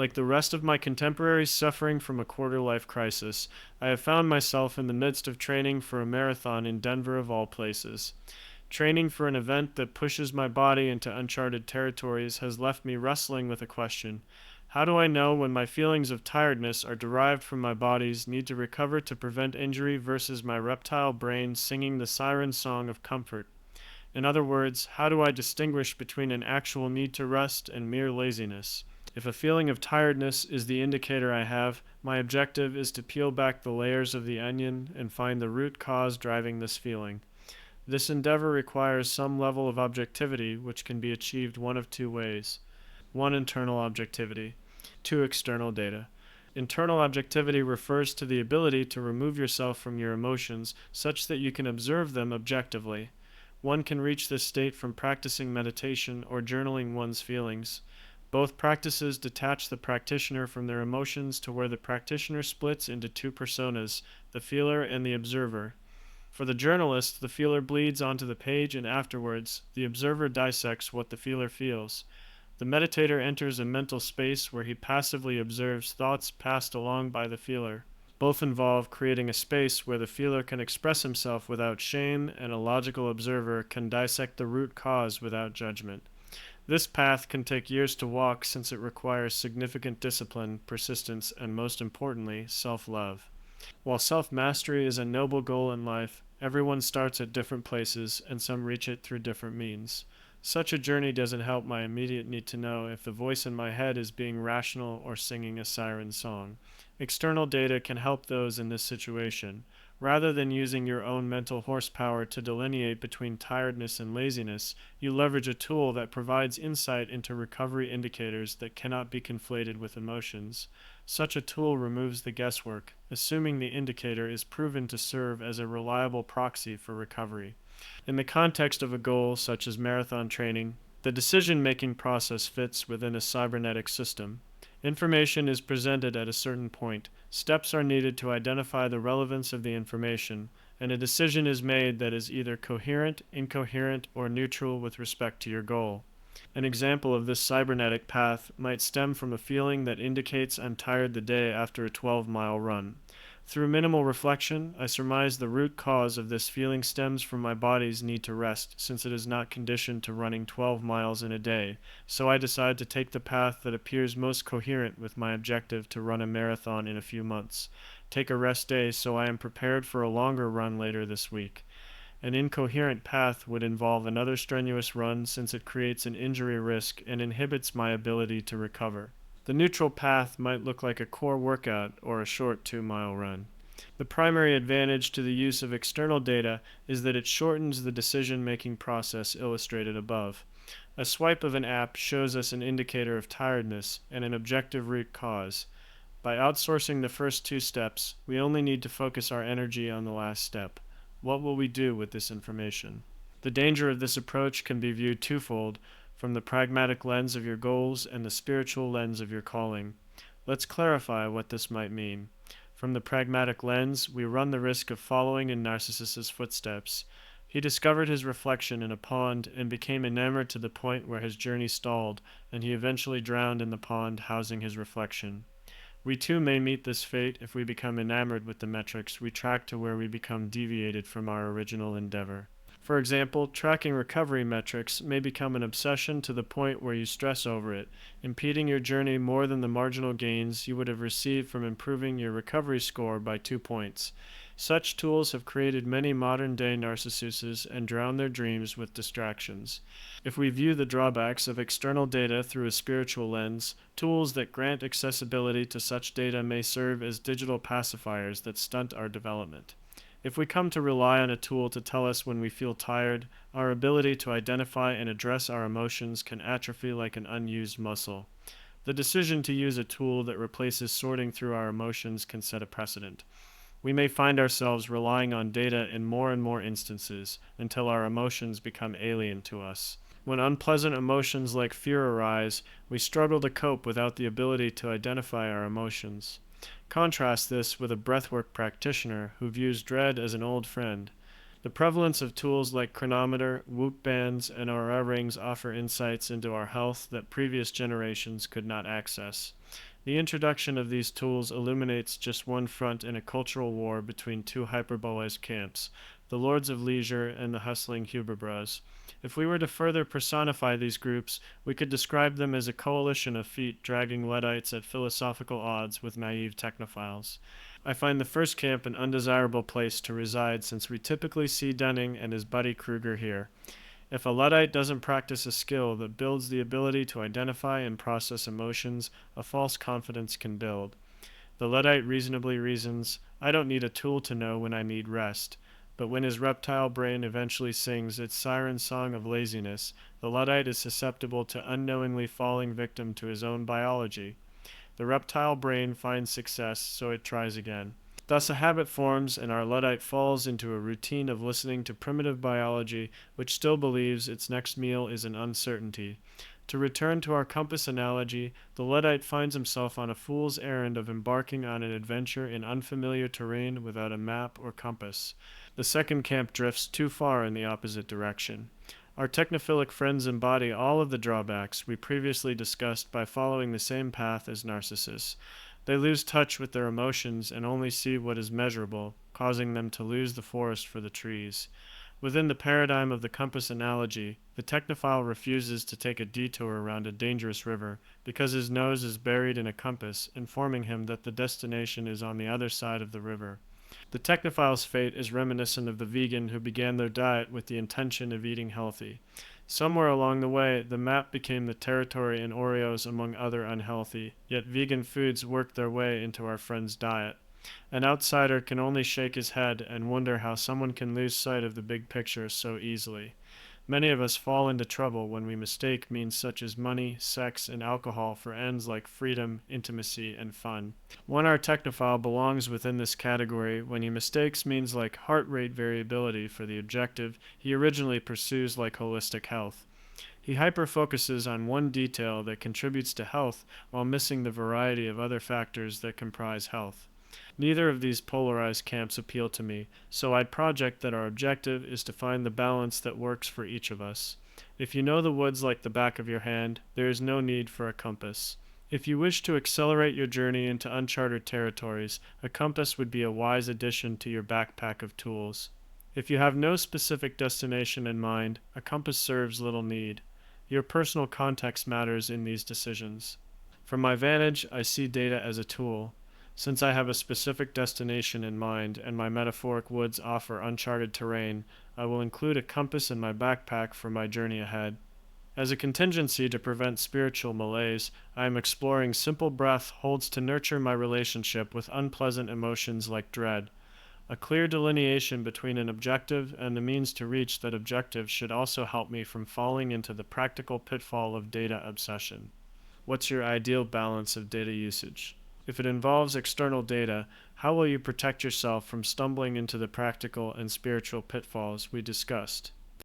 Like the rest of my contemporaries suffering from a quarter-life crisis, I have found myself in the midst of training for a marathon in Denver of all places. Training for an event that pushes my body into uncharted territories has left me wrestling with a question. How do I know when my feelings of tiredness are derived from my body's need to recover to prevent injury versus my reptile brain singing the siren song of comfort? In other words, how do I distinguish between an actual need to rest and mere laziness? If a feeling of tiredness is the indicator I have, my objective is to peel back the layers of the onion and find the root cause driving this feeling. This endeavor requires some level of objectivity, which can be achieved one of two ways. 1. Internal objectivity. 2. External data. Internal objectivity refers to the ability to remove yourself from your emotions such that you can observe them objectively. One can reach this state from practicing meditation or journaling one's feelings. Both practices detach the practitioner from their emotions to where the practitioner splits into two personas, the feeler and the observer. For the journalist, the feeler bleeds onto the page, and afterwards, the observer dissects what the feeler feels. The meditator enters a mental space where he passively observes thoughts passed along by the feeler. Both involve creating a space where the feeler can express himself without shame, and a logical observer can dissect the root cause without judgment. This path can take years to walk since it requires significant discipline, persistence, and most importantly, self-love. While self-mastery is a noble goal in life, everyone starts at different places and some reach it through different means. Such a journey doesn't help my immediate need to know if the voice in my head is being rational or singing a siren song. External data can help those in this situation. Rather than using your own mental horsepower to delineate between tiredness and laziness, you leverage a tool that provides insight into recovery indicators that cannot be conflated with emotions. Such a tool removes the guesswork, assuming the indicator is proven to serve as a reliable proxy for recovery. In the context of a goal such as marathon training, the decision-making process fits within a cybernetic system. Information is presented at a certain point. Steps are needed to identify the relevance of the information, and a decision is made that is either coherent, incoherent, or neutral with respect to your goal. An example of this cybernetic path might stem from a feeling that indicates I'm tired the day after a 12-mile run. Through minimal reflection, I surmise the root cause of this feeling stems from my body's need to rest, since it is not conditioned to running 12 miles in a day, so I decide to take the path that appears most coherent with my objective to run a marathon in a few months. Take a rest day so I am prepared for a longer run later this week. An incoherent path would involve another strenuous run since it creates an injury risk and inhibits my ability to recover. The neutral path might look like a core workout or a short 2-mile run. The primary advantage to the use of external data is that it shortens the decision-making process illustrated above. A swipe of an app shows us an indicator of tiredness and an objective root cause. By outsourcing the first two steps, we only need to focus our energy on the last step. What will we do with this information? The danger of this approach can be viewed twofold, from the pragmatic lens of your goals and the spiritual lens of your calling. Let's clarify what this might mean. From the pragmatic lens, we run the risk of following in Narcissus's footsteps. He discovered his reflection in a pond and became enamored to the point where his journey stalled, and he eventually drowned in the pond housing his reflection. We too may meet this fate if we become enamored with the metrics we track to where we become deviated from our original endeavor. For example, tracking recovery metrics may become an obsession to the point where you stress over it, impeding your journey more than the marginal gains you would have received from improving your recovery score by 2 points. Such tools have created many modern-day narcissuses and drowned their dreams with distractions. If we view the drawbacks of external data through a spiritual lens, tools that grant accessibility to such data may serve as digital pacifiers that stunt our development. If we come to rely on a tool to tell us when we feel tired, our ability to identify and address our emotions can atrophy like an unused muscle. The decision to use a tool that replaces sorting through our emotions can set a precedent. We may find ourselves relying on data in more and more instances until our emotions become alien to us. When unpleasant emotions like fear arise, we struggle to cope without the ability to identify our emotions. Contrast this with a breathwork practitioner who views dread as an old friend. The prevalence of tools like chronometer, Whoop bands, and Aura rings offer insights into our health that previous generations could not access. The introduction of these tools illuminates just one front in a cultural war between two hyperbolized camps, the Lords of Leisure and the hustling Huberbras. If we were to further personify these groups, we could describe them as a coalition of feet dragging Luddites at philosophical odds with naive Technophiles. I find the first camp an undesirable place to reside since we typically see Dunning and his buddy Kruger here. If a Luddite doesn't practice a skill that builds the ability to identify and process emotions, a false confidence can build. The Luddite reasonably reasons, I don't need a tool to know when I need rest. But when his reptile brain eventually sings its siren song of laziness, the Luddite is susceptible to unknowingly falling victim to his own biology. The reptile brain finds success, so it tries again. Thus a habit forms, and our Luddite falls into a routine of listening to primitive biology, which still believes its next meal is an uncertainty. To return to our compass analogy, the Luddite finds himself on a fool's errand of embarking on an adventure in unfamiliar terrain without a map or compass. The second camp drifts too far in the opposite direction. Our technophilic friends embody all of the drawbacks we previously discussed by following the same path as narcissists. They lose touch with their emotions and only see what is measurable, causing them to lose the forest for the trees. Within the paradigm of the compass analogy, the technophile refuses to take a detour around a dangerous river because his nose is buried in a compass, informing him that the destination is on the other side of the river. The technophile's fate is reminiscent of the vegan who began their diet with the intention of eating healthy. Somewhere along the way, the map became the territory and Oreos among other unhealthy, yet vegan foods worked their way into our friend's diet. An outsider can only shake his head and wonder how someone can lose sight of the big picture so easily. Many of us fall into trouble when we mistake means such as money, sex, and alcohol for ends like freedom, intimacy, and fun. One our technophile belongs within this category when he mistakes means like heart rate variability for the objective he originally pursues like holistic health. He hyper-focuses on one detail that contributes to health while missing the variety of other factors that comprise health. Neither of these polarized camps appeal to me, so I'd project that our objective is to find the balance that works for each of us. If you know the woods like the back of your hand, there is no need for a compass. If you wish to accelerate your journey into uncharted territories, a compass would be a wise addition to your backpack of tools. If you have no specific destination in mind, a compass serves little need. Your personal context matters in these decisions. From my vantage, I see data as a tool. Since I have a specific destination in mind and my metaphoric woods offer uncharted terrain, I will include a compass in my backpack for my journey ahead. As a contingency to prevent spiritual malaise, I am exploring simple breath holds to nurture my relationship with unpleasant emotions like dread. A clear delineation between an objective and the means to reach that objective should also help me from falling into the practical pitfall of data obsession. What's your ideal balance of data usage? If it involves external data, how will you protect yourself from stumbling into the practical and spiritual pitfalls we discussed?